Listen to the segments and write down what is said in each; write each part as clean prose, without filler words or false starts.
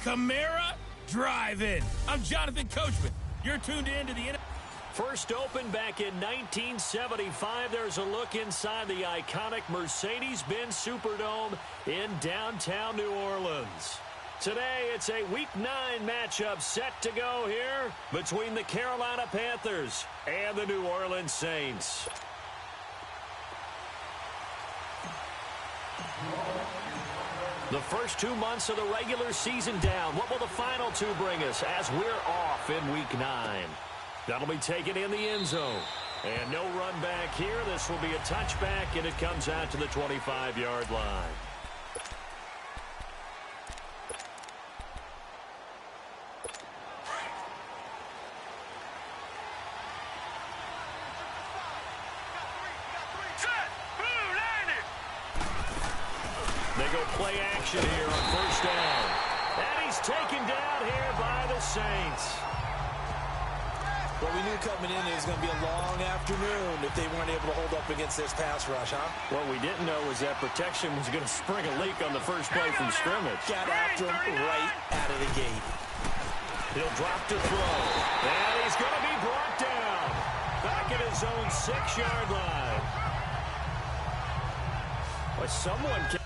Kamara Drive-In. I'm Jonathan Coachman. You're tuned in to the... First opened back in 1975, there's a look inside the iconic Mercedes-Benz Superdome in downtown New Orleans. Today, it's a Week 9 matchup set to go here between the Carolina Panthers and the New Orleans Saints. The first 2 months of the regular season down. What will the final two bring us as we're off in Week 9? That'll be taken in the end zone. And no run back here. This will be a touchback, and it comes out to the 25-yard line. They go play action here on first down. And he's taken down here by the Saints. Well, we knew coming in it was going to be a long afternoon if they weren't able to hold up against this pass rush, huh? What we didn't know was that protection was going to spring a leak on the first play from scrimmage. Got after him right out of the gate. He'll drop to throw. And he's going to be brought down. Back at his own 6-yard line. But someone can...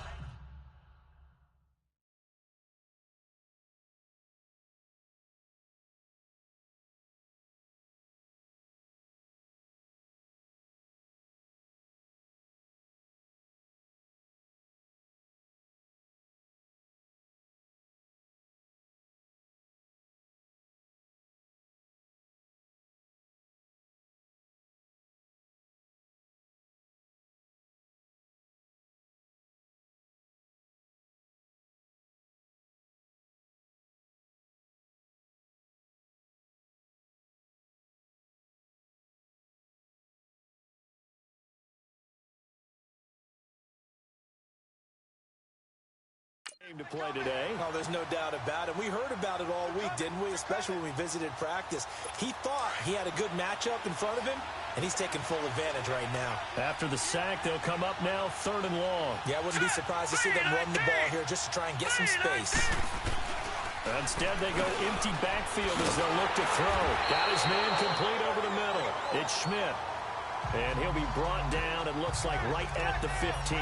to play today. Oh, there's no doubt about it. We heard about it all week, didn't we? Especially when we visited practice. He thought he had a good matchup in front of him, and he's taking full advantage right now. After the sack, they'll come up now 3rd and long. Yeah, I wouldn't be surprised to see them run the ball here just to try and get some space. Instead, they go empty backfield as they'll look to throw. Got his man complete over the middle. It's Schmidt. And he'll be brought down, it looks like, right at the 15.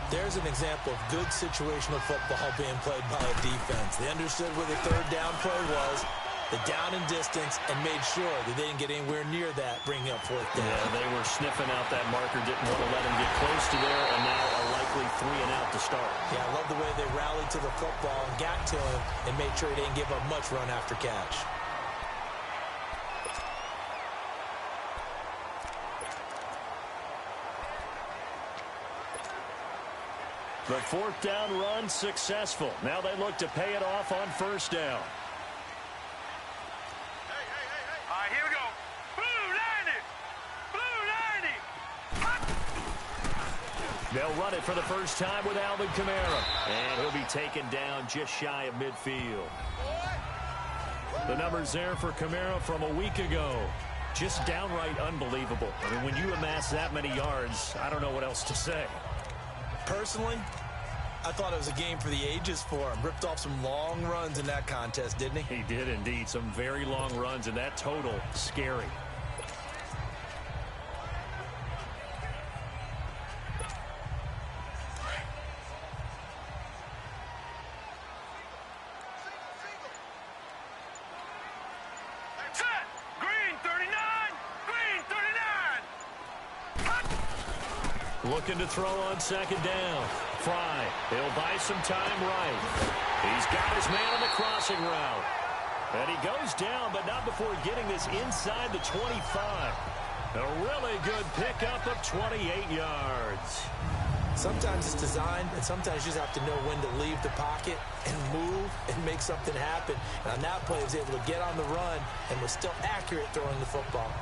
There's an example of good situational football being played by a defense. They understood where the 3rd down play was, the down and distance, and made sure that they didn't get anywhere near that, bringing up 4th down. Yeah, they were sniffing out that marker, didn't want to let him get close to there, and now a likely 3 and out to start. Yeah, I love the way they rallied to the football and got to him and made sure he didn't give up much run after catch. The 4th down run successful. Now they look to pay it off on 1st down. Hey. All right, here we go. Blue 90. They'll run it for the first time with Alvin Kamara. And he'll be taken down just shy of midfield. The numbers there for Kamara from a week ago. Just downright unbelievable. I mean, when you amass that many yards, I don't know what else to say. Personally, I thought it was a game for the ages for him. Ripped off some long runs in that contest, didn't he? He did indeed. Some very long runs, and that total, scary. Looking to throw on 2nd down. Fry. He'll buy some time right. He's got his man on the crossing route. And he goes down, but not before getting this inside the 25. A really good pickup of 28 yards. Sometimes it's designed, and sometimes you just have to know when to leave the pocket and move and make something happen. And on that play, he was able to get on the run and was still accurate throwing the football.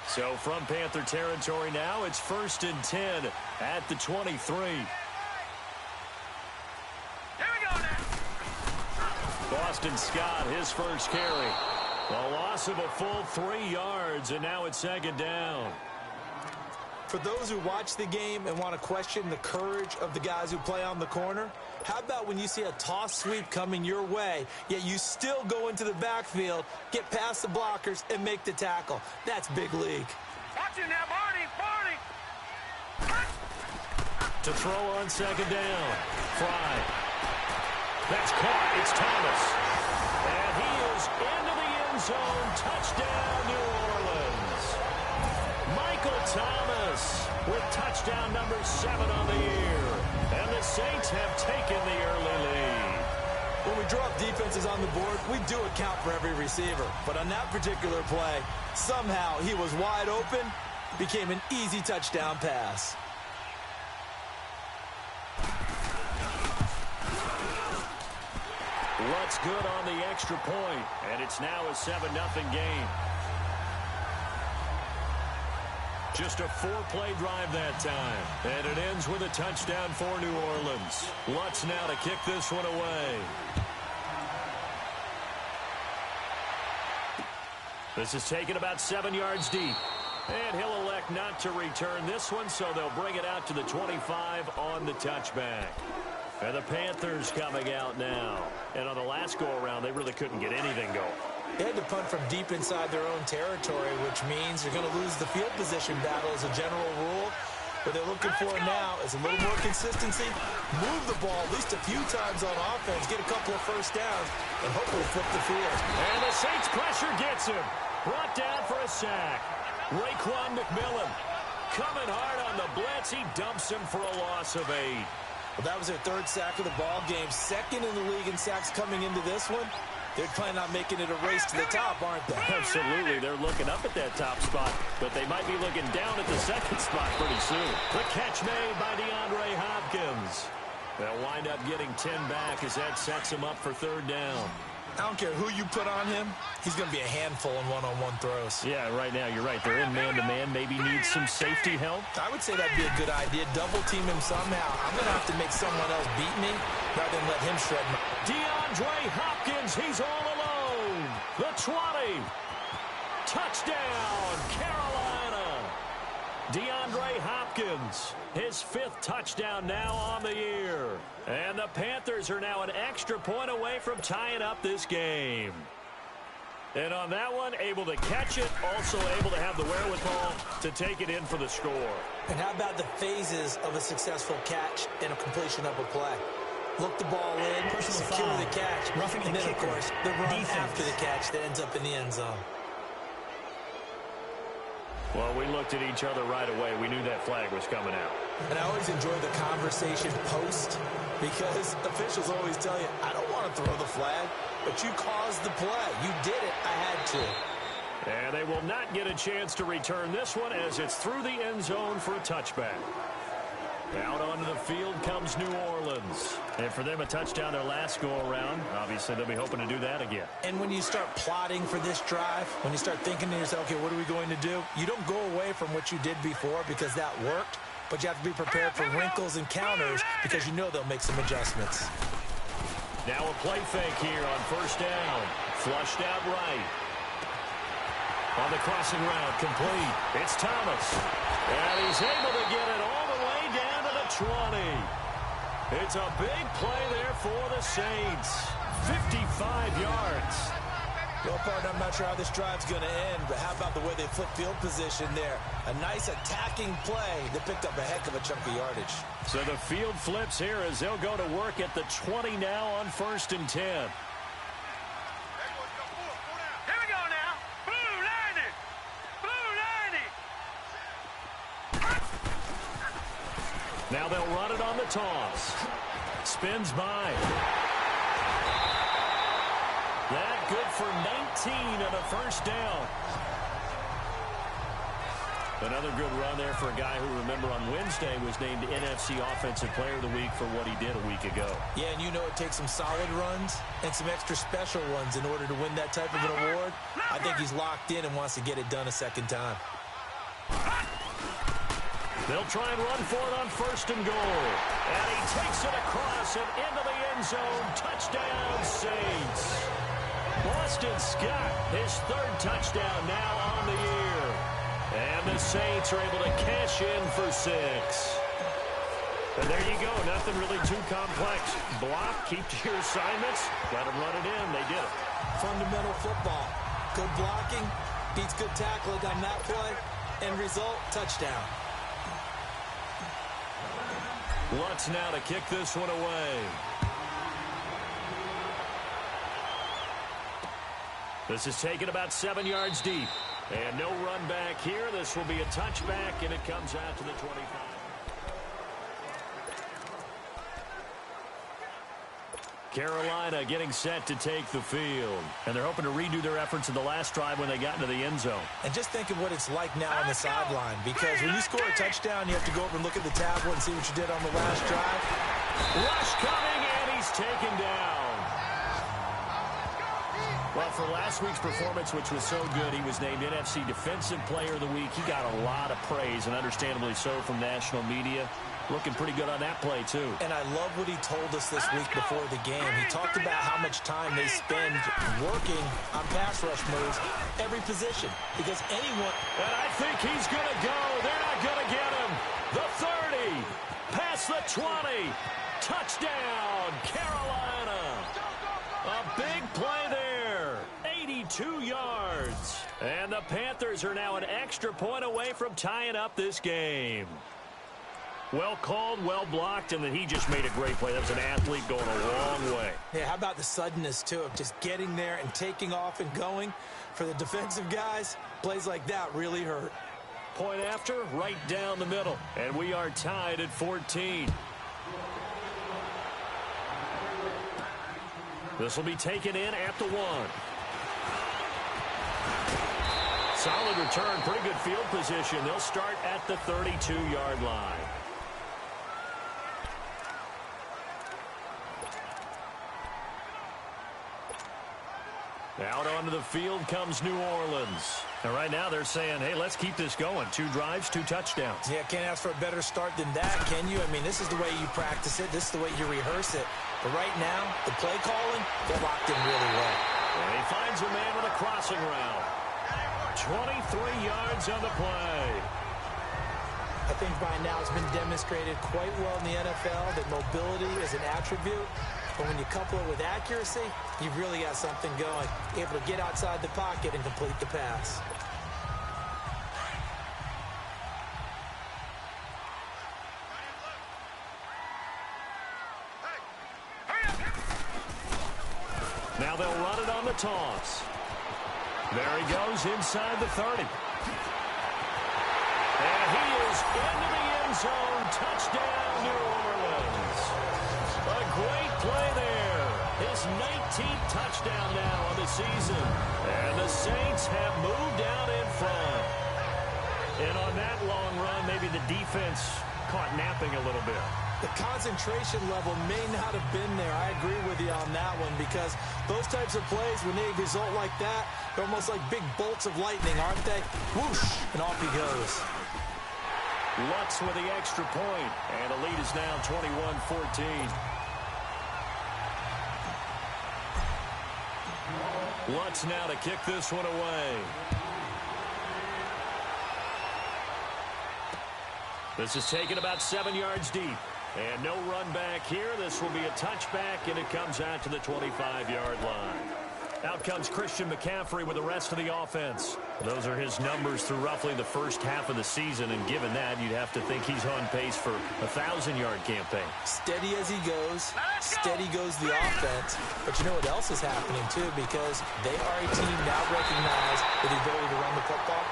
So from Panther territory now, it's 1st and 10 at the 23. Here we go now. Boston Scott, his first carry. A loss of a full 3 yards, and now it's 2nd down. For those who watch the game and want to question the courage of the guys who play on the corner, how about when you see a toss sweep coming your way, yet you still go into the backfield, get past the blockers, and make the tackle? That's big league. Watch it now, Barney! To throw on second down. Fry. That's caught. It's Thomas. And he is into the end zone. Touchdown, New Orleans. Michael Thomas with touchdown number 7 on the year. And the Saints have taken the early lead. When we drop defenses on the board, we do account for every receiver. But on that particular play, somehow he was wide open, became an easy touchdown pass. Lutt's good on the extra point, and it's now a 7-0 game. Just a 4-play drive that time, and it ends with a touchdown for New Orleans. Lutt's now to kick this one away. This is taken about 7 yards deep, and he'll elect not to return this one, so they'll bring it out to the 25 on the touchback. And the Panthers coming out now. And on the last go-around, they really couldn't get anything going. They had to punt from deep inside their own territory, which means they're going to lose the field position battle as a general rule. What they're looking for now is a little more consistency, move the ball at least a few times on offense, get a couple of first downs, and hopefully flip the field. And the Saints pressure gets him. Brought down for a sack. Raekwon McMillan coming hard on the blitz. He dumps him for a loss of 8. Well, that was their 3rd sack of the ball game. 2nd in the league in sacks coming into this one. They're planning on making it a race to the top, aren't they? Absolutely. They're looking up at that top spot, but they might be looking down at the 2nd spot pretty soon. The catch made by DeAndre Hopkins. They'll wind up getting 10 back as that sets him up for 3rd down. I don't care who you put on him. He's going to be a handful in one-on-one throws. Yeah, right now, you're right. They're in man-to-man. Maybe need some safety help. I would say that'd be a good idea. Double-team him somehow. I'm going to have to make someone else beat me rather than let him shred my... DeAndre Hopkins, he's all alone. The 20. Touchdown, Carolina. DeAndre Hopkins, his 5th touchdown now on the year. And the Panthers are now an extra point away from tying up this game. And on that one, able to catch it, also able to have the wherewithal to take it in for the score. And how about the phases of a successful catch and a completion of a play? Look the ball in, secure the catch, and then, of course, the run after the catch that ends up in the end zone. Well, we looked at each other right away. We knew that flag was coming out. And I always enjoy the conversation post because officials always tell you, I don't want to throw the flag, but you caused the play. You did it. I had to. And they will not get a chance to return this one as it's through the end zone for a touchback. Out onto the field comes New Orleans. And for them, a touchdown their last go-around. Obviously, they'll be hoping to do that again. And when you start plotting for this drive, when you start thinking to yourself, okay, what are we going to do? You don't go away from what you did before because that worked, but you have to be prepared for wrinkles and counters because you know they'll make some adjustments. Now a play fake here on 1st down. Flushed out right. On the crossing route, complete. It's Thomas. And he's able to get it all the way down to the 20. It's a big play there for the Saints. 55 yards. Well, partner, I'm not sure how this drive's going to end, but how about the way they flip field position there? A nice attacking play that picked up a heck of a chunk of yardage. So the field flips here as they'll go to work at the 20 now on 1st and 10. Here we go now. Blue 90. Blue 90. Now they'll run it on the toss. Spins by. That good for 19 and a 1st down. Another good run there for a guy who, remember, on Wednesday was named NFC Offensive Player of the Week for what he did a week ago. Yeah, and you know it takes some solid runs and some extra special ones in order to win that type of an award. I think he's locked in and wants to get it done a 2nd time. They'll try and run for it on 1st and goal. And he takes it across and into the end zone. Touchdown, Saints. Boston Scott, his 3rd touchdown now on the year. And the Saints are able to cash in for 6. And there you go. Nothing really too complex. Block, keep to your assignments, let them run it in. They did it. Fundamental football. Good blocking, beats good tackling on that play. End result, touchdown. Lutz now to kick this one away. This is taken about 7 yards deep. And no run back here. This will be a touchback, and it comes out to the 25. Carolina getting set to take the field. And they're hoping to redo their efforts in the last drive when they got into the end zone. And just think of what it's like now on the sideline. Because when you score a touchdown, you have to go over and look at the tablet and see what you did on the last drive. Rush coming, and he's taken down. Well, for last week's performance, which was so good, he was named NFC Defensive Player of the Week. He got a lot of praise, and understandably so, from national media. Looking pretty good on that play, too. And I love what he told us this week before the game. He talked about how much time they spend working on pass rush moves, every position. Because anyone... And I think he's going to go. They're not going to get him. The 30, past the 20. Touchdown, Carolina. A big play there. 82 yards. And the Panthers are now an extra point away from tying up this game. Well called, well blocked, and then he just made a great play. That was an athlete going a long way. Yeah, how about the suddenness, too, of just getting there and taking off and going? For the defensive guys, plays like that really hurt. Point after, right down the middle. And we are tied at 14. This will be taken in at the 1. Solid return, pretty good field position. They'll start at the 32-yard line. Out onto the field comes New Orleans. And right now they're saying, hey, let's keep this going. 2 drives, 2 touchdowns. Yeah, can't ask for a better start than that, can you? I mean, this is the way you practice it. This is the way you rehearse it. But right now, the play calling, they're locked in really well. And he finds a man with a crossing route. 23 yards on the play. I think by now it's been demonstrated quite well in the NFL that mobility is an attribute. But when you couple it with accuracy, you've really got something going. Able to get outside the pocket and complete the pass. Now they'll run it on the toss. There he goes inside the 30. And he is into the end zone. Touchdown, New Orleans. A great play there. His 19th touchdown now on the season. And the Saints have moved out in front. And on that long run, maybe the defense caught napping a little bit. The concentration level may not have been there. I agree with you on that one because those types of plays, when they result like that, they're almost like big bolts of lightning, aren't they? Whoosh, and off he goes. Lutz with the extra point, and the lead is now 21-14. Lutz now to kick this one away. This is taken about 7 yards deep. And no run back here. This will be a touchback, and it comes out to the 25-yard line. Out comes Christian McCaffrey with the rest of the offense. Those are his numbers through roughly the first half of the season, and given that, you'd have to think he's on pace for a 1,000-yard campaign. Steady as he goes, steady goes the offense. But you know what else is happening, too, because they are a team now recognized with the ability to run the football.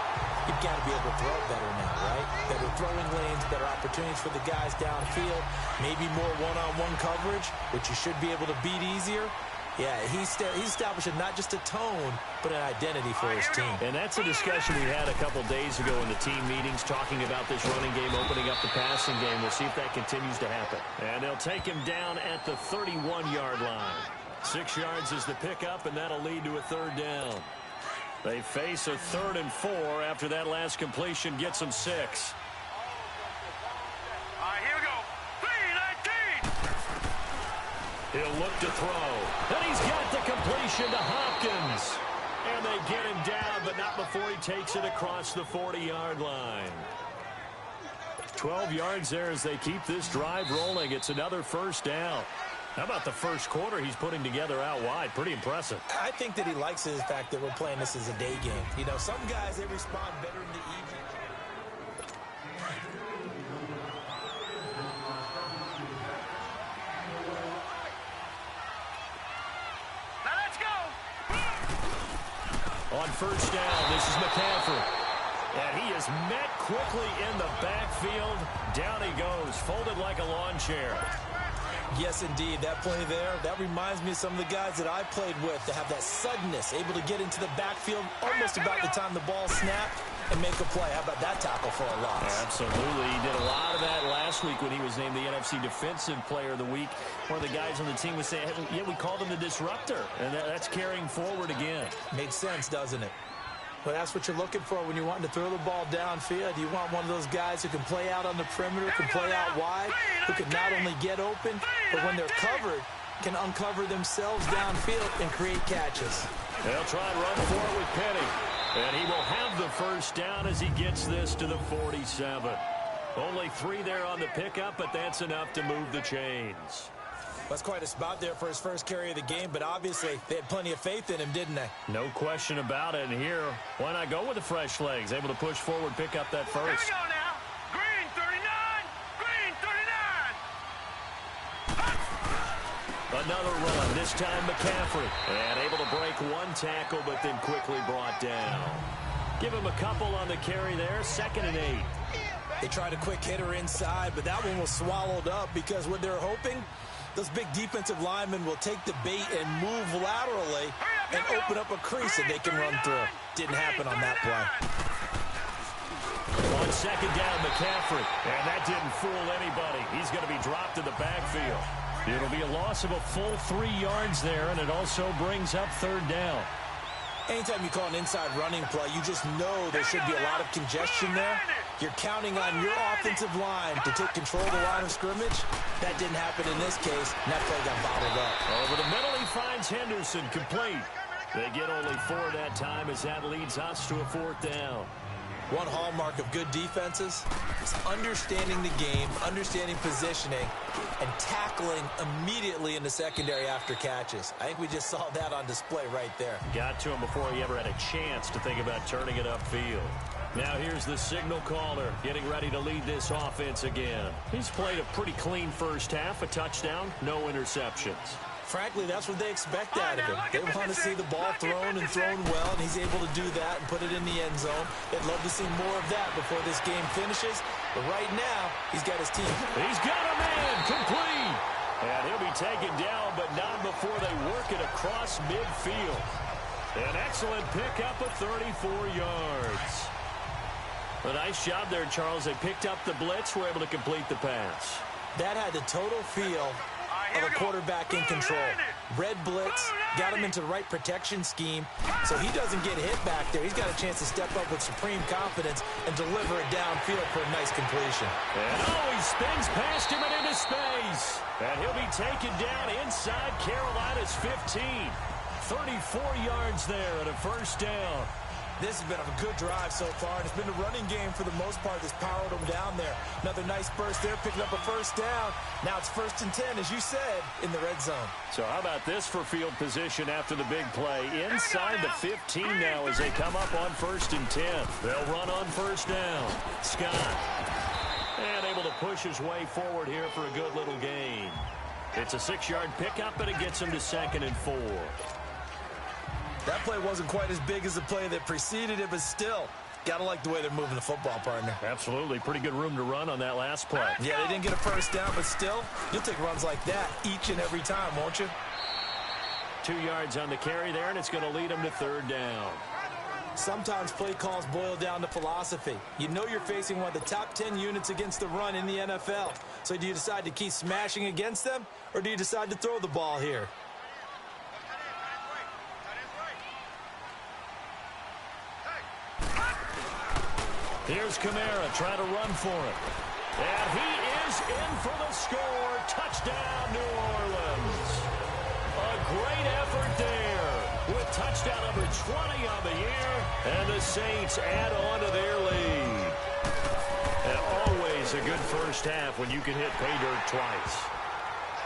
You've got to be able to throw it better now, right? Better throwing lanes, better opportunities for the guys downfield, maybe more one-on-one coverage, which you should be able to beat easier. Yeah, he's establishing not just a tone, but an identity for his team. And that's a discussion we had a couple days ago in the team meetings, talking about this running game, opening up the passing game. We'll see if that continues to happen. And they'll take him down at the 31-yard line. 6 yards is the pickup, and that'll lead to a third down. They face a 3rd and 4 after that last completion gets them 6. All right, here we go. 3-19. He'll look to throw. And he's got the completion to Hopkins. And they get him down, but not before he takes it across the 40-yard line. 12 yards there as they keep this drive rolling. It's another first down. How about the first quarter he's putting together out wide? Pretty impressive. I think that he likes the fact that we're playing this as a day game. You know, some guys, they respond better in the evening. Now let's go. On first down, this is McCaffrey. And he is met quickly in the backfield. Down he goes, folded like a lawn chair. Yes, indeed. That play there, that reminds me of some of the guys that I played with to have that suddenness, able to get into the backfield almost about the time the ball snapped and make a play. How about that tackle for a loss? Absolutely. He did a lot of that last week when he was named the NFC Defensive Player of the Week. One of the guys on the team was saying, yeah, we called him the disruptor. And that's carrying forward again. Makes sense, doesn't it? Well, that's what you're looking for when you're wanting to throw the ball downfield. You want one of those guys who can play out on the perimeter, can play out wide, who can not only get open, but when they're covered, can uncover themselves downfield and create catches. They'll try and run for it with Penny. And he will have the first down as he gets this to the 47. Only 3 there on the pickup, but that's enough to move the chains. That's quite a spot there for his first carry of the game, but obviously they had plenty of faith in him, didn't they? No question about it. And here, why not go with the fresh legs? Able to push forward, pick up that first. Here we go now. Green 39. Green 39. Another run, this time McCaffrey. And able to break one tackle, but then quickly brought down. Give him a couple on the carry there, 2nd and 8. They tried a quick hitter inside, but that one was swallowed up because what they're hoping, those big defensive linemen will take the bait and move laterally and open up a crease that they can run through. Didn't happen on that play. On 2nd down, McCaffrey. And that didn't fool anybody. He's going to be dropped in the backfield. It'll be a loss of a full 3 yards there, and it also brings up 3rd down. Anytime you call an inside running play, you just know there should be a lot of congestion there. You're counting on your offensive line to take control of the line of scrimmage. That didn't happen in this case, and that play got bottled up. Over the middle, he finds Henderson, complete. They get only 4 that time as that leads us to a 4th down. One hallmark of good defenses is understanding the game, understanding positioning, and tackling immediately in the secondary after catches. I think we just saw that on display right there. Got to him before he ever had a chance to think about turning it upfield. Now here's the signal caller getting ready to lead this offense again. He's played a pretty clean first half, a touchdown, no interceptions. Frankly, that's what they expect out of him. They want to see the ball thrown and thrown well, and he's able to do that and put it in the end zone. They'd love to see more of that before this game finishes. But right now, he's got his team. He's got a man, complete. And he'll be taken down, but not before they work it across midfield. An excellent pickup of 34 yards. A nice job there, Charles. They picked up the blitz, were able to complete the pass. That had the total feel of a quarterback in control. Red blitz, got him into the right protection scheme, so he doesn't get hit back there. He's got a chance to step up with supreme confidence and deliver it downfield for a nice completion. And he spins past him and into space. And he'll be taken down inside Carolina's 15. 34 yards there at a first down. This has been a good drive so far, and it's been the running game for the most part that's powered them down there. Another nice burst there, picking up a first down. Now it's 1st and 10, as you said, in the red zone. So how about this for field position after the big play? Inside the 15 now as they come up on 1st and 10. They'll run on first down. Scott. And able to push his way forward here for a good little gain. It's a 6-yard pickup, and it gets him to 2nd and 4. That play wasn't quite as big as the play that preceded it, but still, gotta like the way they're moving the football, partner. Absolutely. Pretty good room to run on that last play. Yeah, they didn't get a first down, but still, you'll take runs like that each and every time, won't you? 2 yards on the carry there, and it's going to lead them to 3rd down. Sometimes play calls boil down to philosophy. You know you're facing one of the top 10 units against the run in the NFL. So do you decide to keep smashing against them, or do you decide to throw the ball here? Here's Kamara trying to run for it. And he is in for the score. Touchdown, New Orleans. A great effort there with touchdown number 20 on the year, and the Saints add on to their lead. And always a good first half when you can hit pay dirt twice.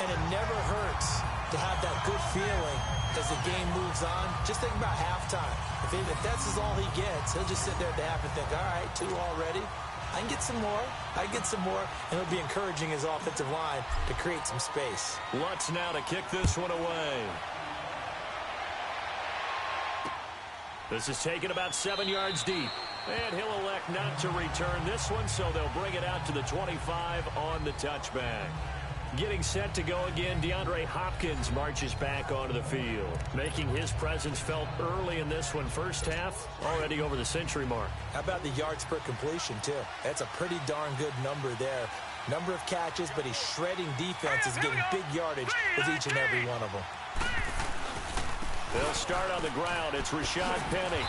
And it never hurts to have that good feeling as the game moves on. Just think about halftime. If that's all he gets, he'll just sit there at the half and think, all right, 2 already. I can get some more. I can get some more. And it'll be encouraging his offensive line to create some space. Lutz now to kick this one away. This is taken about 7 yards deep. And he'll elect not to return this one, so they'll bring it out to the 25 on the touchback. Getting set to go again, DeAndre Hopkins marches back onto the field, making his presence felt early in this one. First half, already over the century mark. How about the yards per completion, too? That's a pretty darn good number there. Number of catches, but he's shredding defenses, getting big yardage with each and every one of them. They'll start on the ground. It's Rashad Penny.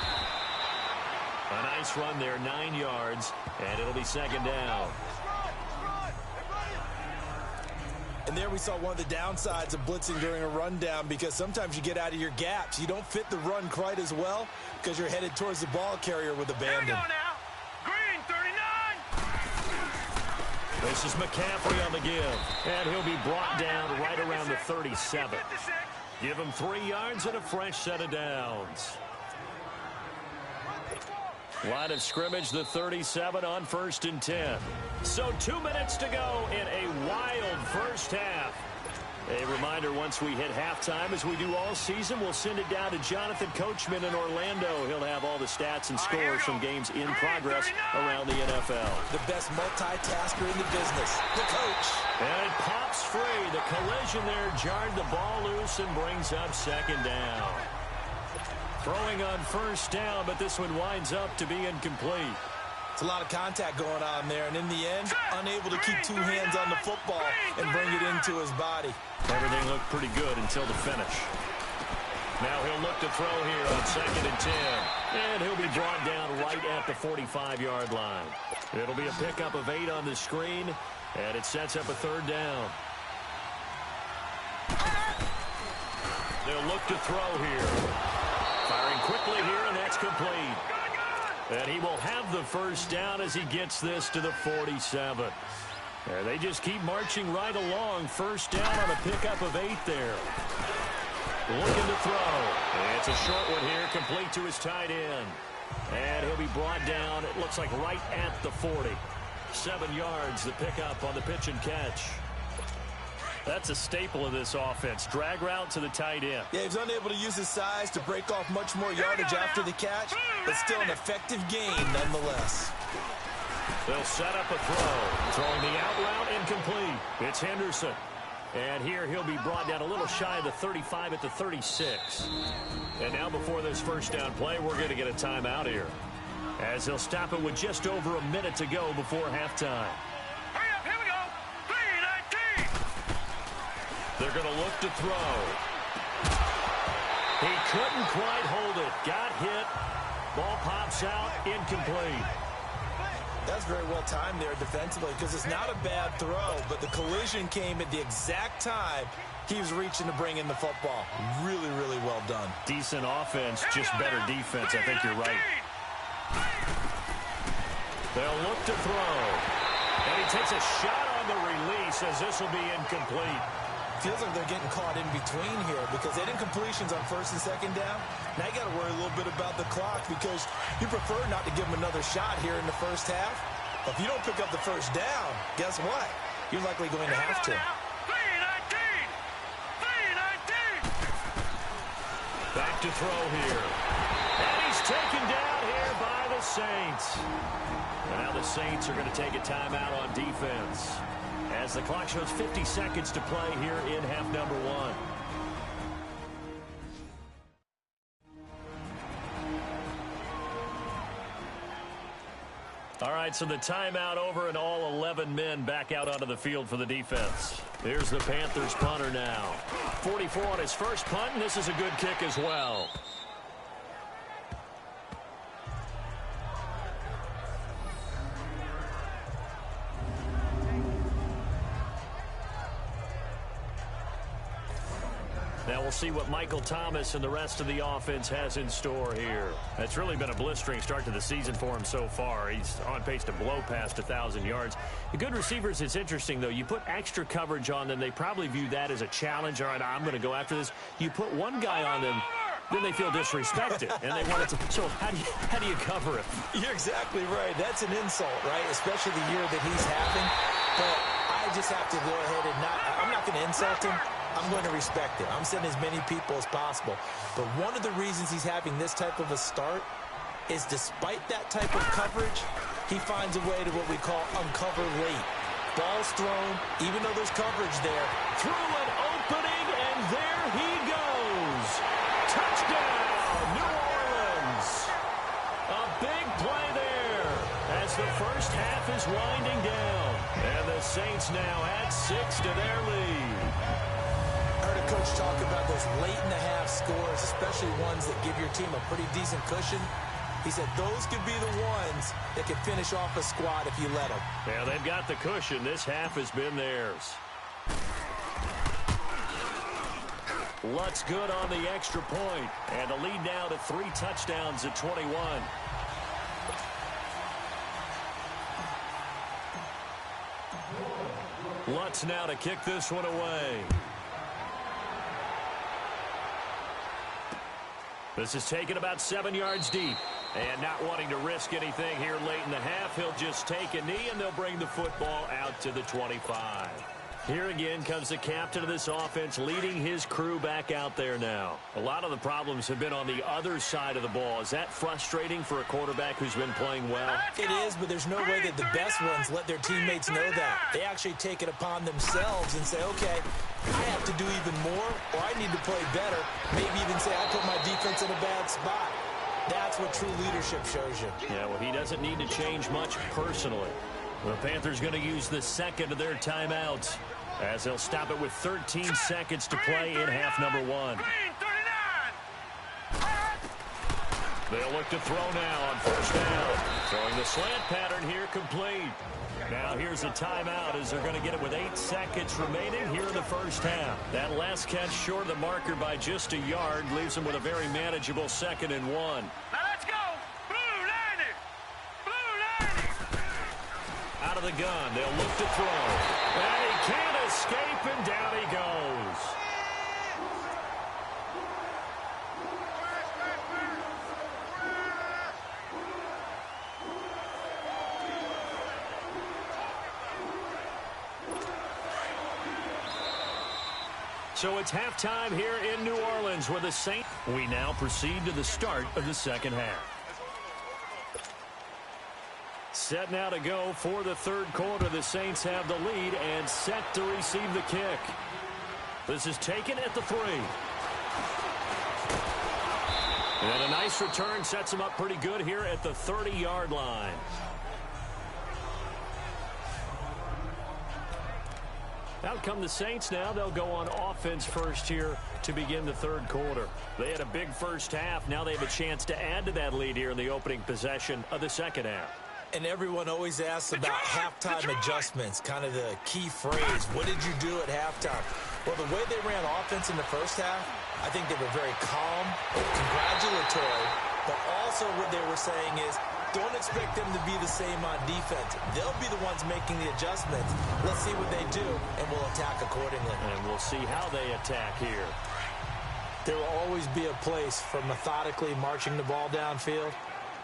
A nice run there, 9 yards, and it'll be second down. And there we saw one of the downsides of blitzing during a rundown, because sometimes you get out of your gaps. You don't fit the run quite as well because you're headed towards the ball carrier with abandon. Here we go now. Green, 39. This is McCaffrey on the give, and he'll be brought down right around the 37. Give him 3 yards and a fresh set of downs. Line of scrimmage, the 37 on 1st and 10. So 2 minutes to go in a wild first half. A reminder, once we hit halftime, as we do all season, we'll send it down to Jonathan Coachman in Orlando. He'll have all the stats and scores from games in progress around the NFL. The best multitasker in the business, the coach. And it pops free. The collision there jarred the ball loose and brings up second down. Throwing on first down, but this one winds up to be incomplete. It's a lot of contact going on there, and in the end, unable to keep 2 hands on the football and bring it into his body. Everything looked pretty good until the finish. Now he'll look to throw here on 2nd and 10. And he'll be brought down right at the 45-yard line. It'll be a pickup of 8 on the screen, and it sets up a 3rd down. They'll look to throw here. Firing quickly here, and that's complete. And he will have the first down as he gets this to the 47. And they just keep marching right along. First down on a pickup of 8 there. Looking to throw. And it's a short one here, complete to his tight end. And he'll be brought down, it looks like right at the 40. 7 yards, the pickup on the pitch and catch. That's a staple of this offense. Drag route to the tight end. Yeah, he's unable to use his size to break off much more yardage after the catch, but still an effective gain nonetheless. They'll set up a throw. Throwing the out route, incomplete. It's Henderson. And here he'll be brought down a little shy of the 35 at the 36. And now before this first down play, we're going to get a timeout here, as they'll stop it with just over a minute to go before halftime. Hurry up, here we go. 3:19. They're going to look to throw. He couldn't quite hold it. Got hit. Ball pops out. Incomplete. That's very well timed there defensively, because it's not a bad throw, but the collision came at the exact time he was reaching to bring in the football. Really, really well done. Decent offense, just better defense. I think you're right. They'll look to throw. And he takes a shot on the release, as this will be incomplete. Feels like they're getting caught in between here, because they had incompletions on 1st and 2nd down. Now you got to worry a little bit about the clock, because you prefer not to give them another shot here in the first half. But if you don't pick up the first down, guess what? You're likely going to have to. 3:19. Back to throw here. And he's taken down here by the Saints. And now the Saints are going to take a timeout on defense, as the clock shows 50 seconds to play here in half number 1. All right, so the timeout over, and all 11 men back out onto the field for the defense. Here's the Panthers punter now. 44 on his first punt, and this is a good kick as well. Now we'll see what Michael Thomas and the rest of the offense has in store here. It's really been a blistering start to the season for him so far. He's on pace to blow past 1,000 yards. The good receivers, it's interesting, though. You put extra coverage on them, they probably view that as a challenge. All right, I'm going to go after this. You put one guy on them, then they feel disrespected, and they want it to. So how do you cover it? You're exactly right. That's an insult, right? Especially the year that he's having. But I just have to go ahead and I'm not going to insult him. I'm going to respect it. I'm sending as many people as possible. But one of the reasons he's having this type of a start is despite that type of coverage, he finds a way to what we call uncover late. Ball's thrown, even though there's coverage there. Through an opening, and there he goes. Touchdown, New Orleans. A big play there as the first half is winding down. And the Saints now add 6 to their lead. I heard a coach talk about those late-in-the-half scores, especially ones that give your team a pretty decent cushion. He said those could be the ones that can finish off a squad if you let them. Yeah, they've got the cushion. This half has been theirs. Lutz good on the extra point, and a lead now to 3 touchdowns at 21. Lutz now to kick this one away. This is taken about 7 yards deep. And not wanting to risk anything here late in the half, he'll just take a knee, and they'll bring the football out to the 25. Here again comes the captain of this offense leading his crew back out there now. A lot of the problems have been on the other side of the ball. Is that frustrating for a quarterback who's been playing well? It is, but there's no way that the best ones let their teammates know that. They actually take it upon themselves and say, okay, I have to do even more, or I need to play better. Maybe even say I put my defense in a bad spot. That's what true leadership shows you. Yeah, well, he doesn't need to change much personally. The Panthers going to use the second of their timeouts as they'll stop it with 13 seconds to play in half number 1. They'll look to throw now on first down. Throwing the slant pattern here complete. Now here's a timeout as they're going to get it with 8 seconds remaining here in the first half. That last catch short of the marker by just a yard leaves them with a very manageable 2nd and 1. Now let's go. Blue Lightning. Blue Lightning. Out of the gun, they'll look to throw. And he can't escape, and down he goes. So it's halftime here in New Orleans where the Saints. We now proceed to the start of the second half. Set now to go for the third quarter. The Saints have the lead and set to receive the kick. This is taken at the 3. And a nice return sets them up pretty good here at the 30-yard line. Out come the Saints now. They'll go on offense first here to begin the third quarter. They had a big first half. Now they have a chance to add to that lead here in the opening possession of the second half. And everyone always asks about halftime adjustments, kind of the key phrase. What did you do at halftime? Well, the way they ran offense in the first half, I think they were very calm, congratulatory, but also what they were saying is, don't expect them to be the same on defense. They'll be the ones making the adjustments. Let's see what they do, and we'll attack accordingly. And we'll see how they attack here. There will always be a place for methodically marching the ball downfield.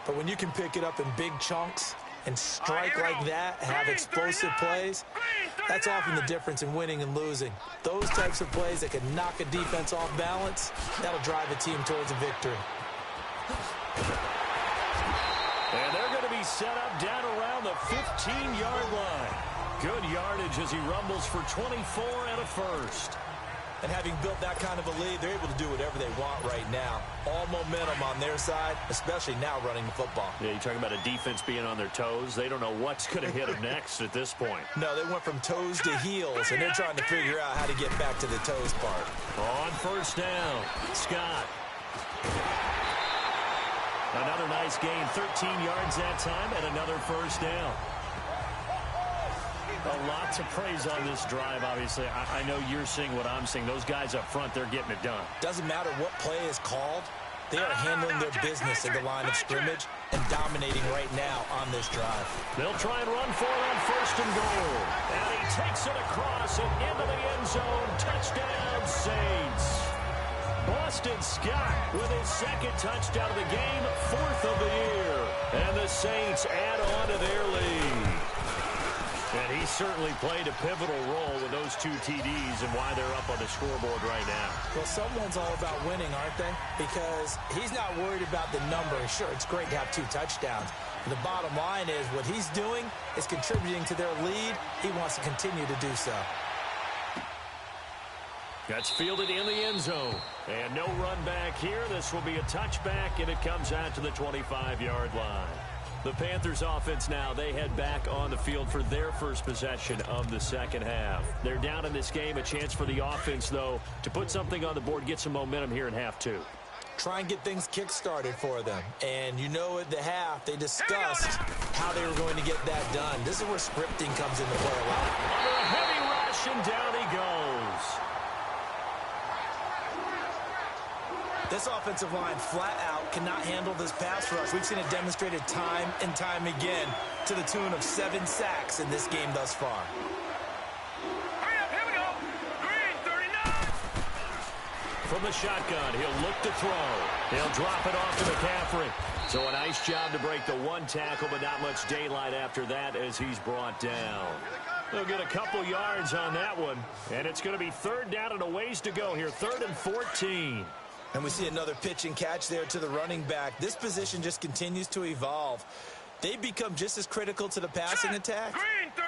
But when you can pick it up in big chunks and strike like that, have explosive plays, that's often the difference in winning and losing. Those types of plays that can knock a defense off balance, that'll drive a team towards a victory. And they're going to be set up down around the 15-yard line. Good yardage as he rumbles for 24 and a first. And having built that kind of a lead, they're able to do whatever they want right now. All momentum on their side, especially now running the football. Yeah, you're talking about a defense being on their toes. They don't know what's going to hit them next at this point. No, they went from toes to heels, and they're trying to figure out how to get back to the toes part. On first down, Scott. Another nice gain, 13 yards that time, and another first down. A lot to praise on this drive, obviously. I know you're seeing what I'm seeing. Those guys up front, they're getting it done. Doesn't matter what play is called. They are handling their business at the line of scrimmage and dominating right now on this drive. They'll try and run for it on 1st and goal. And he takes it across and into the end zone. Touchdown, Saints. Boston Scott with his 2nd touchdown of the game, 4th of the year. And the Saints add on to their lead. And he certainly played a pivotal role with those 2 TDs and why they're up on the scoreboard right now. Well, someone's all about winning, aren't they? Because he's not worried about the number. Sure, it's great to have 2 touchdowns. But the bottom line is what he's doing is contributing to their lead. He wants to continue to do so. That's fielded in the end zone. And no run back here. This will be a touchback, and it comes out to the 25-yard line. The Panthers offense now, they head back on the field for their first possession of the second half. They're down in this game. A chance for the offense, though, to put something on the board, get some momentum here in half 2. Try and get things kick-started for them. And you know at the half, they discussed how they were going to get that done. This is where scripting comes into play a lot. Under a heavy rush, and down he goes. This offensive line flat out cannot handle this pass rush. We've seen it demonstrated time and time again to the tune of 7 sacks in this game thus far. Hurry up, here we go. Green, 39. From the shotgun, he'll look to throw. He'll drop it off to McCaffrey. So a nice job to break the 1 tackle, but not much daylight after that as he's brought down. They'll get a couple yards on that one, and it's going to be 3rd down and a ways to go here, 3rd and 14. And we see another pitch and catch there to the running back. This position just continues to evolve. They become just as critical to the passing attack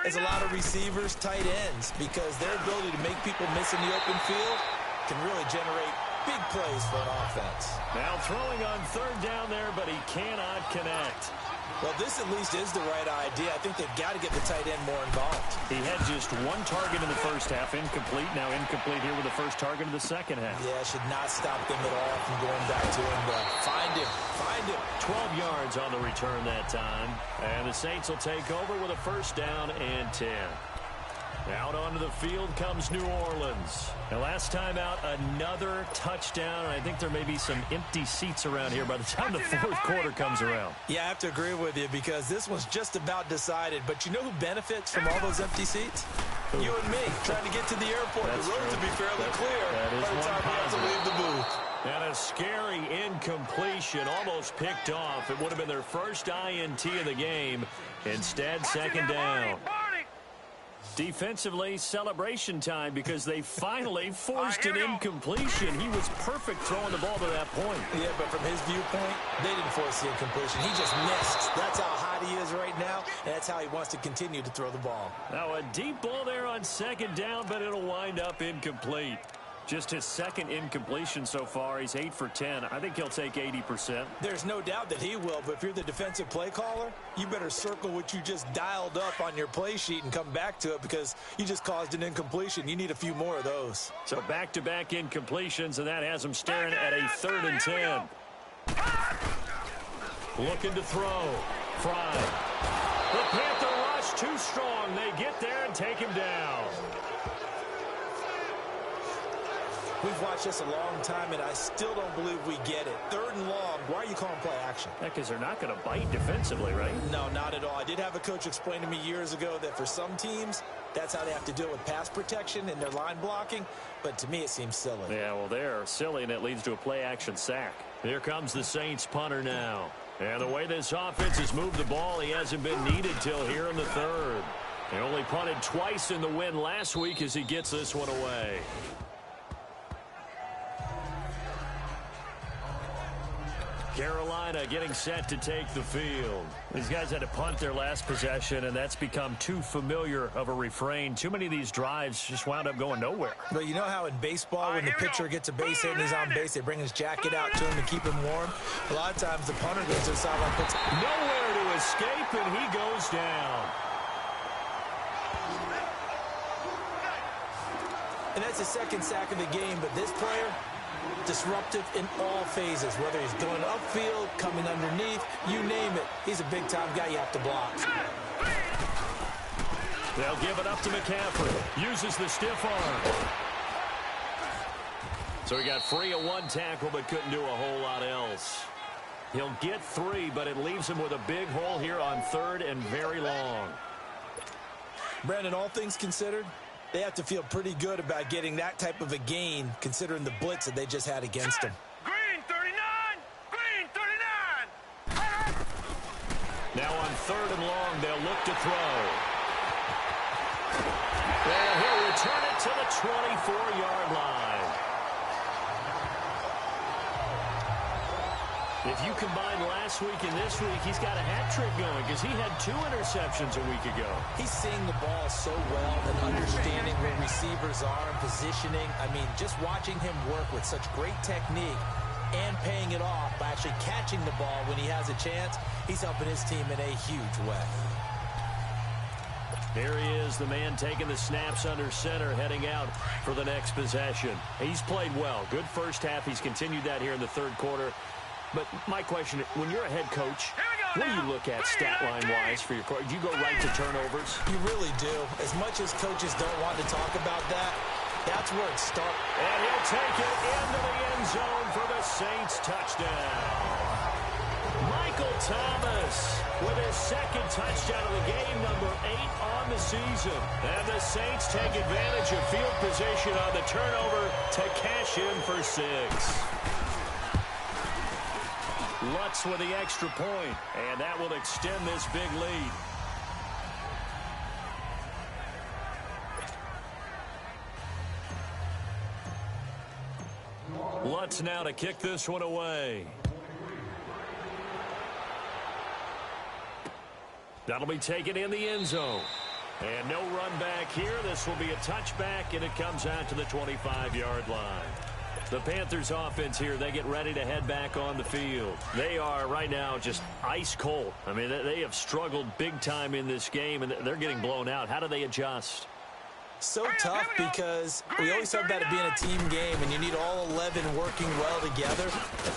as a lot of receivers, tight ends, because their ability to make people miss in the open field can really generate big plays for an offense. Now throwing on 3rd down there, but he cannot connect. Well, this at least is the right idea. I think they've got to get the tight end more involved. He had just 1 target in the first half, incomplete. Now incomplete here with the first target of the second half. Yeah, should not stop them at all from going back to him. Find him. 12 yards on the return that time. And the Saints will take over with a 1st down and 10. Out onto the field comes New Orleans. And last time out, another touchdown. I think there may be some empty seats around here by the time the 4th quarter comes around. Yeah, I have to agree with you because this one's just about decided. But you know who benefits from all those empty seats? You and me, trying to get to the airport. That's the roads true. will be fairly clear that is by the time we have to leave the booth. And a scary incompletion, almost picked off. It would have been their first INT of the game. Instead, 2nd down. Defensively, celebration time because they finally forced an incompletion. He was perfect throwing the ball to that point. Yeah, but from his viewpoint, they didn't force the incompletion. He just missed. That's how hot he is right now, and that's how he wants to continue to throw the ball. Now a deep ball there on 2nd down, but it'll wind up incomplete. Just his 2nd incompletion so far. He's 8 for 10. I think he'll take 80%. There's no doubt that he will, but if you're the defensive play caller, you better circle what you just dialed up on your play sheet and come back to it because you just caused an incompletion. You need a few more of those. So back-to-back incompletions, and that has him staring at a 3rd and 10. Looking to throw. Fry. The Panther rush too strong. They get there and take him down. We've watched this a long time, and I still don't believe we get it. 3rd and long. Why are you calling play action? Yeah, because they're not going to bite defensively, right? No, not at all. I did have a coach explain to me years ago that for some teams, that's how they have to deal with pass protection and their line blocking. But to me, it seems silly. Yeah, well, they're silly, and it leads to a play-action sack. Here comes the Saints punter now. And the way this offense has moved the ball, he hasn't been needed till here in the 3rd. He only punted twice in the win last week as he gets this one away. Carolina getting set to take the field. These guys had to punt their last possession, and that's become too familiar of a refrain. Too many of these drives just wound up going nowhere. But you know how in baseball, when the pitcher gets a base hit and he's on base, they bring his jacket out to him to keep him warm? A lot of times the punter goes to the sideline, puts nowhere to escape, and he goes down. And that's the 2nd sack of the game, but this player, disruptive in all phases, whether he's going upfield, coming underneath, you name it. He's a big-time guy you have to block. They'll give it up to McCaffrey. Uses the stiff arm. So he got free of one tackle but couldn't do a whole lot else. He'll get 3, but it leaves him with a big hole here on 3rd and very long. Brandon, all things considered, they have to feel pretty good about getting that type of a gain considering the blitz that they just had against them. Green 39! Green 39! Now on 3rd and long, they'll look to throw. And he'll return it to the 24-yard line. If you combine last week and this week, he's got a hat trick going because he had 2 interceptions a week ago. He's seeing the ball so well and understanding where receivers are and positioning. I mean, just watching him work with such great technique and paying it off by actually catching the ball when he has a chance, he's helping his team in a huge way. There he is, the man taking the snaps under center, heading out for the next possession. He's played well. Good first half. He's continued that here in the 3rd quarter. But my question, when you're a head coach, what do you look at stat line-wise for your coach? Do you go right to turnovers? You really do. As much as coaches don't want to talk about that, that's where it starts. And he'll take it into the end zone for the Saints touchdown. Michael Thomas with his 2nd touchdown of the game, number 8 on the season. And the Saints take advantage of field position on the turnover to cash in for 6. Lutz with the extra point, and that will extend this big lead. Lutz now to kick this one away. That'll be taken in the end zone. And no run back here. This will be a touchback, and it comes out to the 25-yard line. The Panthers offense here, they get ready to head back on the field. They are right now just ice cold. I mean, they have struggled big time in this game, and they're getting blown out. How do they adjust? So tough because we always talk about it being a team game, and you need all 11 working well together.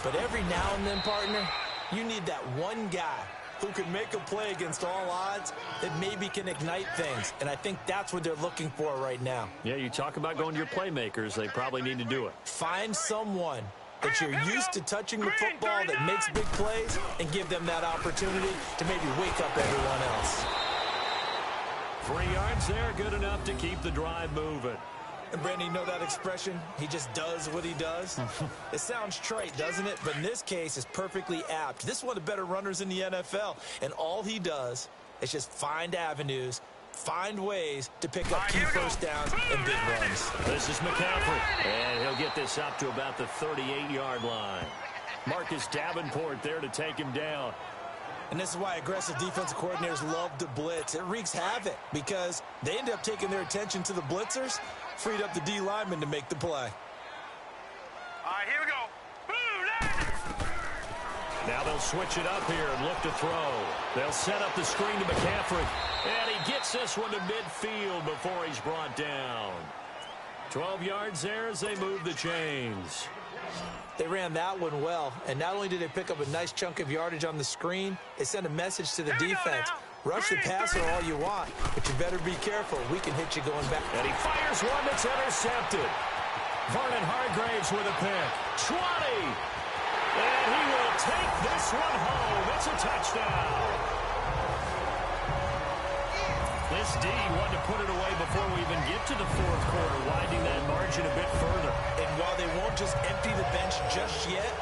But every now and then, partner, you need that one guy who can make a play against all odds that maybe can ignite things. And I think that's what they're looking for right now. Yeah, you talk about going to your playmakers. They probably need to do it. Find someone that you're used to touching the football that makes big plays and give them that opportunity to maybe wake up everyone else. 3 yards there, good enough to keep the drive moving. And Brandon, you know that expression? He just does what he does. It sounds trite, doesn't it? But in this case, it's perfectly apt. This is one of the better runners in the NFL. And all he does is just find avenues, find ways to pick up key first downs and big runs. This is McCaffrey. And he'll get this up to about the 38-yard line. Marcus Davenport there to take him down. And this is why aggressive defensive coordinators love to blitz. It wreaks havoc because they end up taking their attention to the blitzers, freed up the D lineman to make the play. All right, here we go. Now they'll switch it up here and look to throw. They'll set up the screen to McCaffrey. And he gets this one to midfield before he's brought down. 12 yards there as they move the chains. They ran that one well, and not only did they pick up a nice chunk of yardage on the screen, it sent a message to the defense. Rush the passer all you want, but you better be careful. We can hit you going back. And he fires one that's intercepted. Vernon Hargraves with a pick. 20. And he will take this one home. It's a touchdown. This D wanted to put it away before we even get to the 4th quarter, winding that margin a bit further. And while they won't just empty the bench just yet,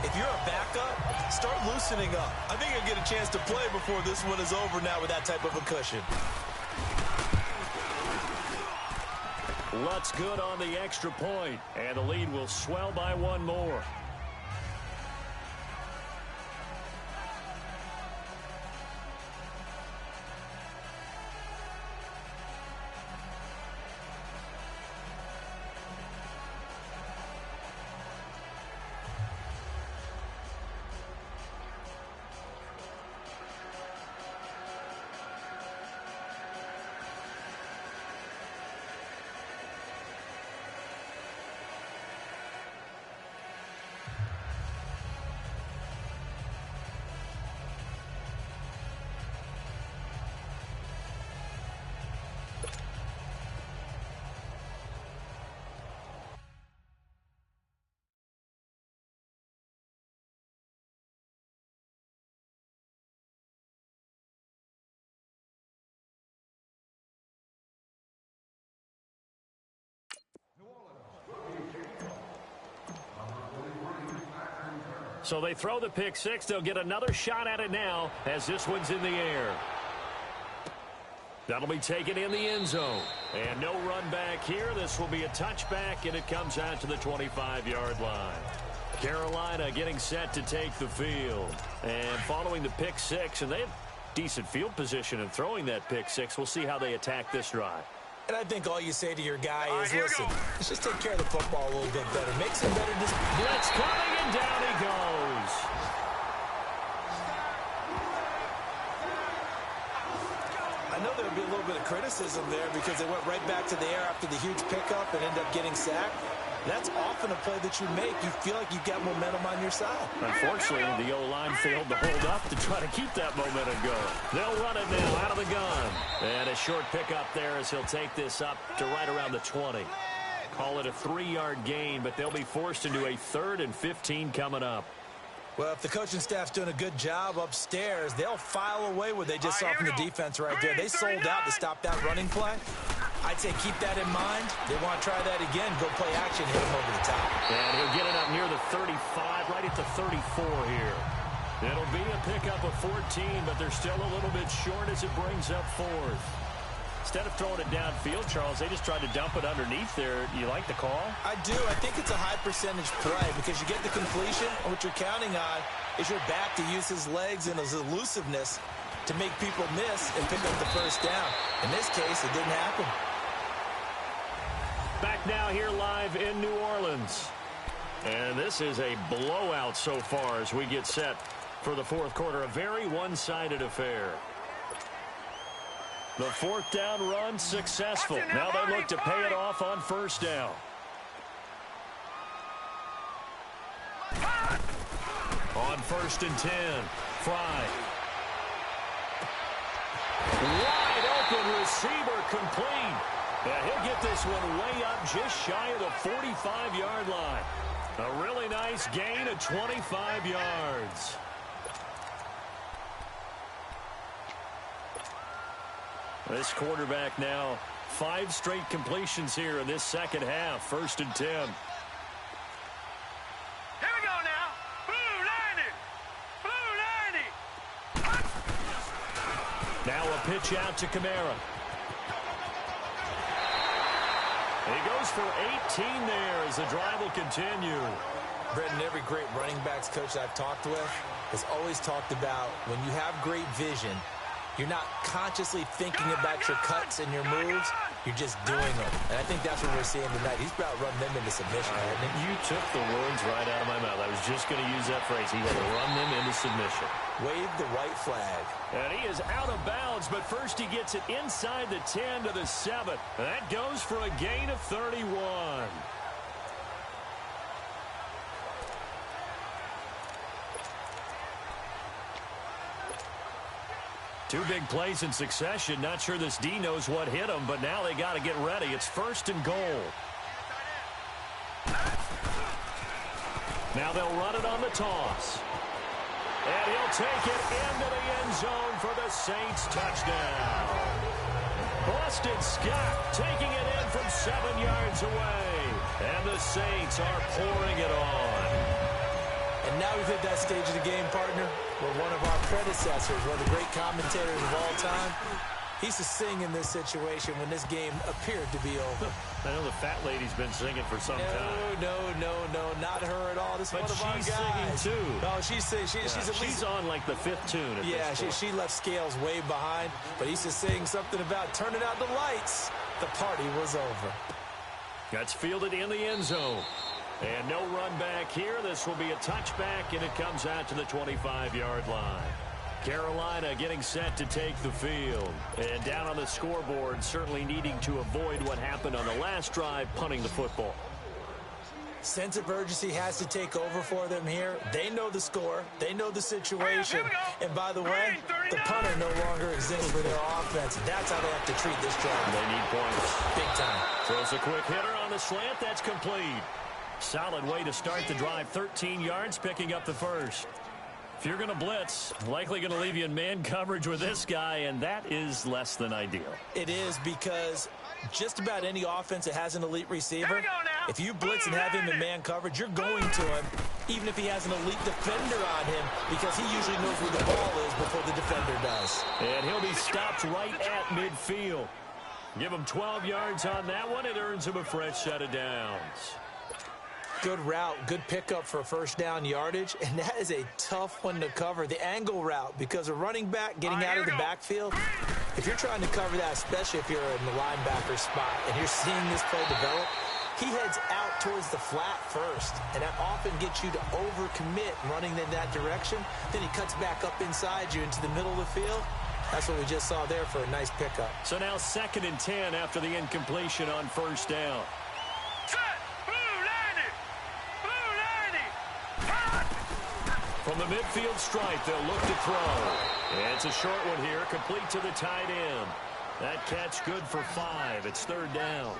if you're a backup, start loosening up. I think you'll get a chance to play before this one is over now with that type of a cushion. Lutz good on the extra point, and the lead will swell by one more. So they throw the pick six. They'll get another shot at it now as this one's in the air. That'll be taken in the end zone. And no run back here. This will be a touchback, and it comes out to the 25-yard line. Carolina getting set to take the field. And following the pick six, and they have decent field position in throwing that pick six. We'll see how they attack this drive. And I think all you say to your guy is, listen, let's just take care of the football a little bit better. Make some better decisions. Blitz coming, and down he goes. I know there would be a little bit of criticism there because they went right back to the air after the huge pickup and ended up getting sacked. That's often a play that you make. You feel like you've got momentum on your side. Unfortunately, the O-line failed to hold up to try to keep that momentum going. They'll run it now out of the gun. And a short pickup there as he'll take this up to right around the 20. Call it a 3-yard gain, but they'll be forced into a 3rd and 15 coming up. Well, if the coaching staff's doing a good job upstairs, they'll file away what they just saw from the defense right there. They sold out to stop that running play. I'd say keep that in mind. They want to try that again. Go play action, hit him over the top. And he'll get it up near the 35, right at the 34 here. It'll be a pickup of 14, but they're still a little bit short as it brings up 4th. Instead of throwing it downfield, Charles, they just tried to dump it underneath there. You like the call? I do. I think it's a high-percentage play because you get the completion, and what you're counting on is your back to use his legs and his elusiveness to make people miss and pick up the first down. In this case, it didn't happen. Back now here live in New Orleans. And this is a blowout so far as we get set for the 4th quarter. A very one-sided affair. The 4th down run successful. Now they look to pay it off on 1st down. On 1st and 10, Fry. Wide open receiver complete. And he'll get this one way up just shy of the 45-yard line. A really nice gain of 25 yards. This quarterback now 5 straight completions here in this second half. 1st and 10. Here we go now. Blue 90. Blue 90. Now a pitch out to Kamara. He goes for 18 there as the drive will continue. Brendan, every great running backs coach I've talked with has always talked about when you have great vision, you're not consciously thinking about your cuts and your moves. You're just doing them. And I think that's what we're seeing tonight. He's about running them into submission. You took the words right out of my mouth. I was just going to use that phrase. He had to run them into submission. Wave the white flag. And he is out of bounds, but first he gets it inside the 10 to the 7. That goes for a gain of 31. Two big plays in succession. Not sure this D knows what hit him, but now they got to get ready. It's 1st and goal. Now they'll run it on the toss. And he'll take it into the end zone for the Saints touchdown. Boston Scott taking it in from 7 yards away. And the Saints are pouring it on. And now we've hit that stage of the game, partner, where one of our predecessors, one of the great commentators of all time, he used to sing in this situation when this game appeared to be over. I know the fat lady's been singing for some time. No, not her at all. This is one of our guys. But she's singing too. Oh, she's singing. She's on like the 5th tune at this point. She left Scales way behind, but he used to sing something about turning out the lights. The party was over. That's fielded in the end zone. And no run back here. This will be a touchback, and it comes out to the 25-yard line. Carolina getting set to take the field. And down on the scoreboard, certainly needing to avoid what happened on the last drive, punting the football. Sense of urgency has to take over for them here. They know the score. They know the situation. And by the way, the punter no longer exists for their offense. That's how they have to treat this drive. They need points. Big time. Throws a quick hitter on the slant. That's complete. Solid way to start the drive. 13 yards, picking up the first. If you're going to blitz, likely going to leave you in man coverage with this guy, and that is less than ideal. It is, because just about any offense that has an elite receiver, if you blitz and have him in man coverage, you're going to him. even if he has an elite defender on him, because he usually knows where the ball is before the defender does. And he'll be stopped right at midfield. Give him 12 yards on that one. It earns him a fresh set of downs. Good route, good pickup for first down yardage, and that is a tough one to cover. The angle route, because a running back getting out of the backfield, if you're trying to cover that, especially if you're in the linebacker spot and you're seeing this play develop, he heads out towards the flat first, and that often gets you to overcommit running in that direction. Then he cuts back up inside you into the middle of the field. That's what we just saw there for a nice pickup. So now 2nd and 10 after the incompletion on first down. From the midfield stripe, they'll look to throw. And it's a short one here, complete to the tight end. That catch good for 5. It's 3rd down.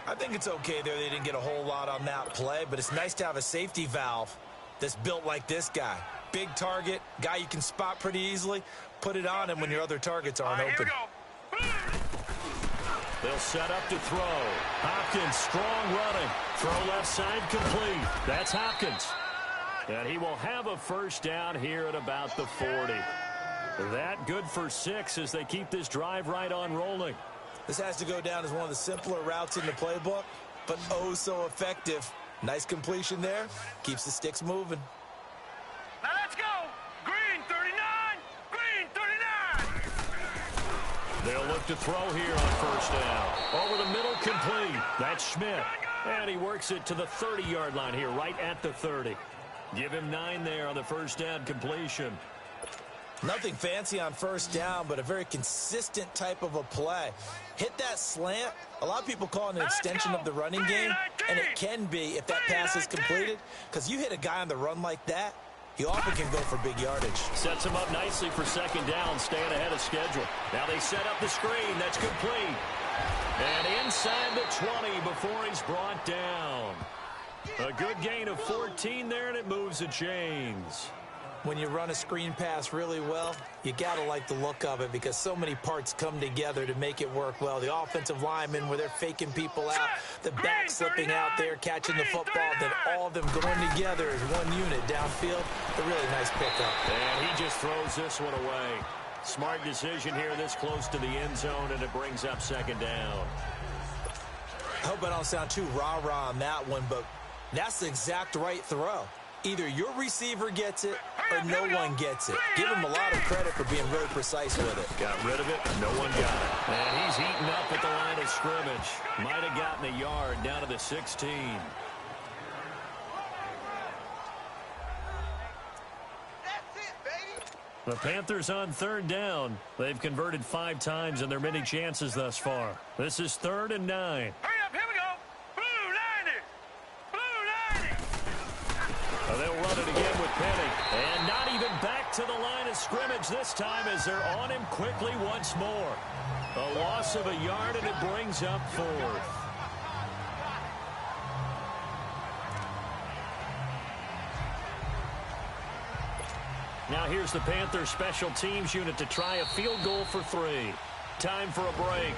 I think it's okay there. They didn't get a whole lot on that play, but it's nice to have a safety valve that's built like this guy. Big target, guy you can spot pretty easily. Put it on him when your other targets aren't open. They'll set up to throw. Hopkins, strong running. Throw left side complete. That's Hopkins. And he will have a first down here at about the 40. That good for 6 as they keep this drive right on rolling. This has to go down as one of the simpler routes in the playbook, but oh so effective. Nice completion there. Keeps the sticks moving. Now let's go. Green 39. Green 39. They'll look to throw here on first down. Over the middle, complete. That's Schmidt. And he works it to the 30-yard line here, right at the 30. Give him 9 there on the first down completion. Nothing fancy on first down, but a very consistent type of a play. Hit that slant. A lot of people call it an extension of the running game, and it can be if that pass is completed, because you hit a guy on the run like that, he often can go for big yardage. Sets him up nicely for 2nd down, staying ahead of schedule. Now they set up the screen. That's complete. And inside the 20 before he's brought down. A good gain of 14 there, and it moves the chains. When you run a screen pass really well, you got to like the look of it because so many parts come together to make it work well. The offensive linemen where they're faking people out, the back slipping out there, catching the football, then all of them going together as one unit downfield. A really nice pickup. And he just throws this one away. Smart decision here this close to the end zone, and it brings up 2nd down. I hope I don't sound too rah-rah on that one, but that's the exact right throw. Either your receiver gets it or no one gets it. Give him a lot of credit for being really precise with it. Got rid of it. No one got it. And he's eaten up at the line of scrimmage. Might have gotten a yard down to the 16. The Panthers on 3rd down. They've converted 5 times in their many chances thus far. This is 3rd and 9. Hurry up, here we go. Blue line it. Blue line it. They'll run it again with Penny. And not even back to the line of scrimmage this time as they're on him quickly once more. A loss of a yard, and it brings up 4th. Now here's the Panthers special teams unit to try a field goal for 3. Time for a break.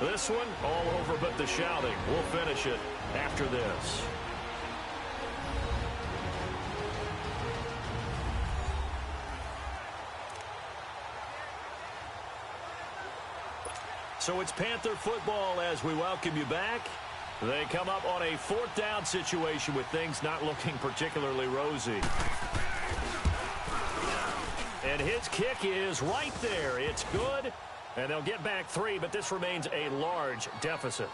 This one all over but the shouting. We'll finish it after this. So it's Panther football as we welcome you back. They come up on a 4th down situation with things not looking particularly rosy. And his kick is right there. It's good. And they'll get back 3, but this remains a large deficit.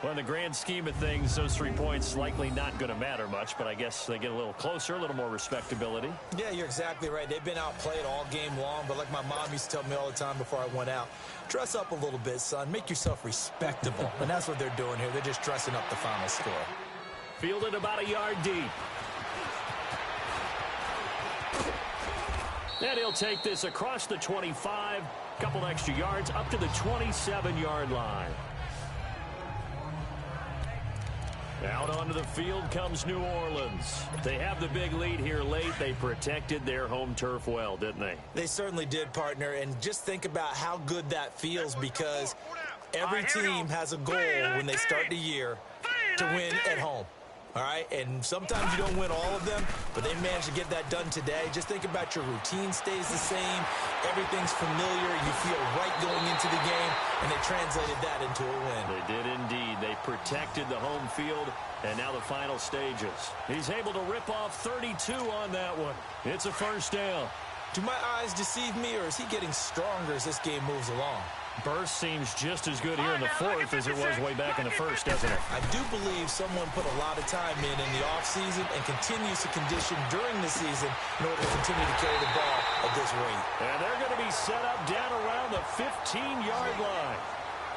Well, in the grand scheme of things, those 3 points likely not going to matter much, but I guess they get a little closer, a little more respectability. Yeah, you're exactly right. They've been outplayed all game long, but like my mom used to tell me all the time before I went out, dress up a little bit, son. Make yourself respectable. And that's what they're doing here. They're just dressing up the final score. Fielded about a yard deep. And he'll take this across the 25, couple extra yards up to the 27-yard line. Out onto the field comes New Orleans. They have the big lead here late. They protected their home turf well, didn't they? They certainly did, partner. And just think about how good that feels because every team has a goal when they start the year to win at home. all right? And sometimes you don't win all of them, but they managed to get that done today. Just think about your routine stays the same. Everything's familiar. You feel right going into the game, and they translated that into a win. They did indeed. They protected the home field, and now the final stages. He's able to rip off 32 on that one. It's a first down. Do my eyes deceive me, or is he getting stronger as this game moves along? Burst seems just as good here in the fourth as it was way back in the first, doesn't it? I do believe someone put a lot of time in the offseason and continues to condition during the season in order to continue to carry the ball at this rate. And they're going to be set up down around the 15-yard line.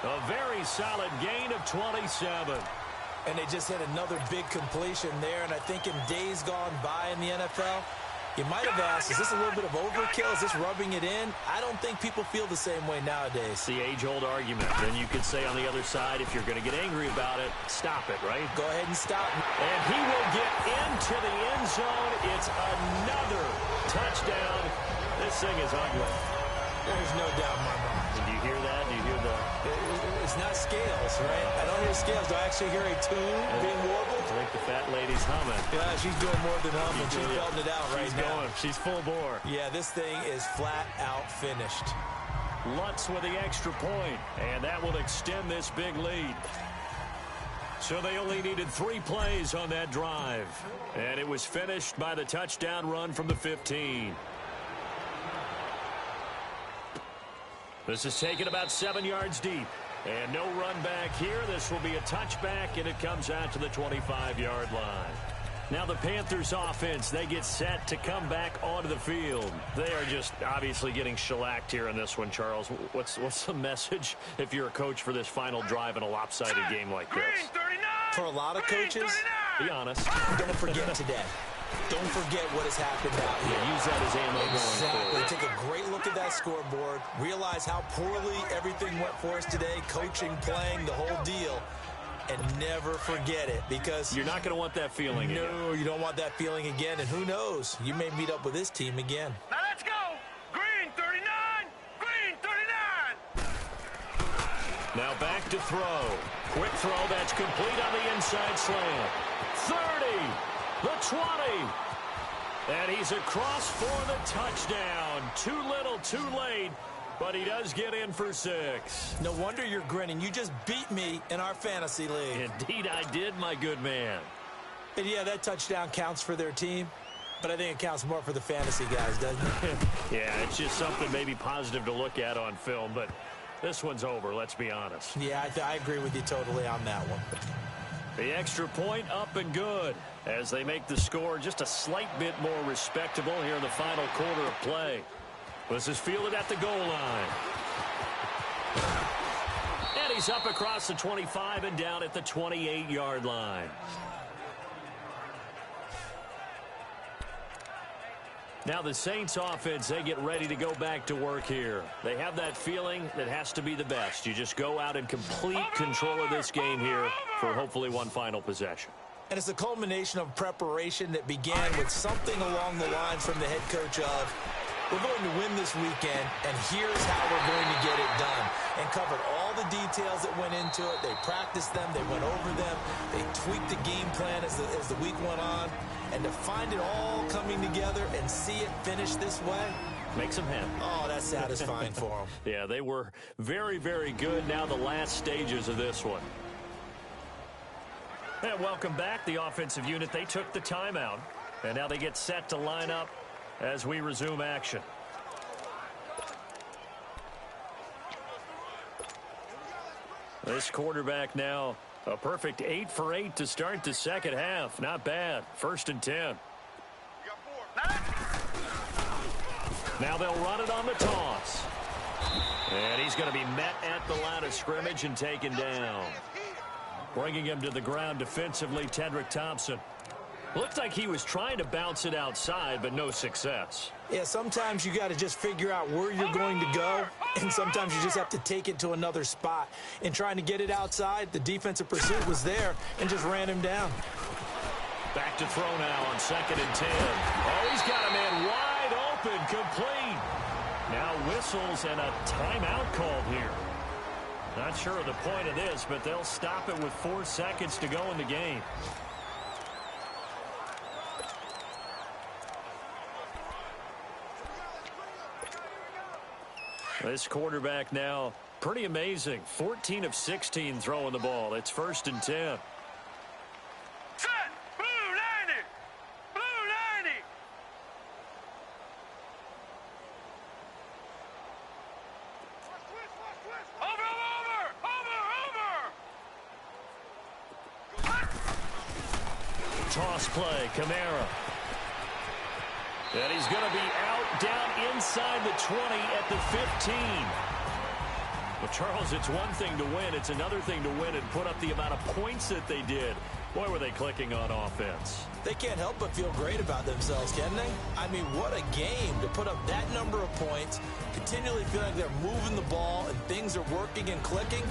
A very solid gain of 27. And they just had another big completion there, and I think in days gone by in the NFL, you might have asked, is this a little bit of overkill? Is this rubbing it in? I don't think people feel the same way nowadays. It's the age-old argument. Then you could say on the other side, if you're going to get angry about it, stop it, right? Go ahead and stop. And he will get into the end zone. It's another touchdown. This thing is ugly. There's no doubt in my mind. Do you hear that? Do you hear the... It's not scales, right? I don't hear scales. Do I actually hear a tune being warbled? I think the fat lady's humming. Yeah, she's doing more than humming. She's belting it out right now. She's full bore. Yeah, this thing is flat out finished. Lutz with the extra point, and that will extend this big lead. So they only needed 3 plays on that drive, and it was finished by the touchdown run from the 15. This is taken about 7 yards deep. And no run back here. This will be a touchback, and it comes out to the 25-yard line. Now the Panthers offense, they get set to come back onto the field. They are just obviously getting shellacked here in this one, Charles. What's the message if you're a coach for this final drive in a lopsided game like this? For a lot of coaches, be honest. Don't forget today. Don't forget what has happened out here. Yeah, use that as ammo exactly. going forward. Take a great look at that scoreboard. Realize how poorly everything went for us today. Coaching, playing, the whole deal. And never forget it, because you're not going to want that feeling again. No, you don't want that feeling again. And who knows? You may meet up with this team again. Now let's go. Green 39. Green 39. Now back to throw. Quick throw. That's complete on the inside slant. 30. The 20. And he's across for the touchdown. Too little, too late. But he does get in for 6. No wonder you're grinning. You just beat me in our fantasy league. Indeed I did, my good man. And yeah, that touchdown counts for their team. But I think it counts more for the fantasy guys, doesn't it? Yeah, it's just something maybe positive to look at on film. But this one's over, let's be honest. Yeah, I agree with you totally on that one. The extra point up and good as they make the score just a slight bit more respectable here in the final quarter of play. This is fielded at the goal line. And he's up across the 25 and down at the 28-yard line. Now the Saints offense, they get ready to go back to work here. They have that feeling that has to be the best. You just go out and complete control of this game here for hopefully one final possession. And it's a culmination of preparation that began with something along the lines from the head coach of, we're going to win this weekend, and here's how we're going to get it done. And covered all the details that went into it. They practiced them. They went over them. They tweaked the game plan as the week went on. And to find it all coming together and see it finish this way, makes them happy. Oh, that's satisfying for them. Yeah, they were very, very good. Now the last stages of this one. And welcome back. The offensive unit, they took the timeout. And now they get set to line up as we resume action. This quarterback now, a perfect 8 for 8 to start the second half. Not bad. 1st and 10. Now they'll run it on the toss. And he's going to be met at the line of scrimmage and taken down. Bringing him to the ground defensively, Tedrick Thompson. Looked like he was trying to bounce it outside, but no success. Yeah, sometimes you got to just figure out where you're going to go, and sometimes you just have to take it to another spot. In trying to get it outside, the defensive pursuit was there and just ran him down. Back to throw now on 2nd and 10. Oh, he's got a man wide open, complete. Now whistles and a timeout called here. Not sure of the point of this, but they'll stop it with 4 seconds to go in the game. This quarterback now, pretty amazing. 14 of 16 throwing the ball. It's 1st and 10. Set. Blue 90. Blue 90. Over. Toss play, Kamara. And he's going to be out down inside the 20 at the 15. Well, Charles, it's one thing to win. It's another thing to win and put up the amount of points that they did. Boy, were they clicking on offense. They can't help but feel great about themselves, can they? I mean, what a game to put up that number of points, continually feel like they're moving the ball and things are working and clicking.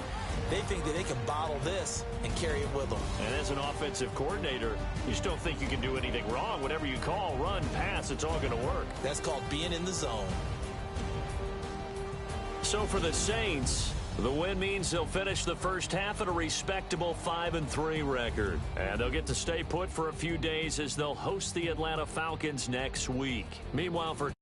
They think that they can bottle this and carry it with them. And as an offensive coordinator, you still think you can do anything wrong. Whatever you call, run, pass, it's all going to work. That's called being in the zone. So for the Saints, the win means they'll finish the first half at a respectable 5-3 record. And they'll get to stay put for a few days as they'll host the Atlanta Falcons next week. Meanwhile, for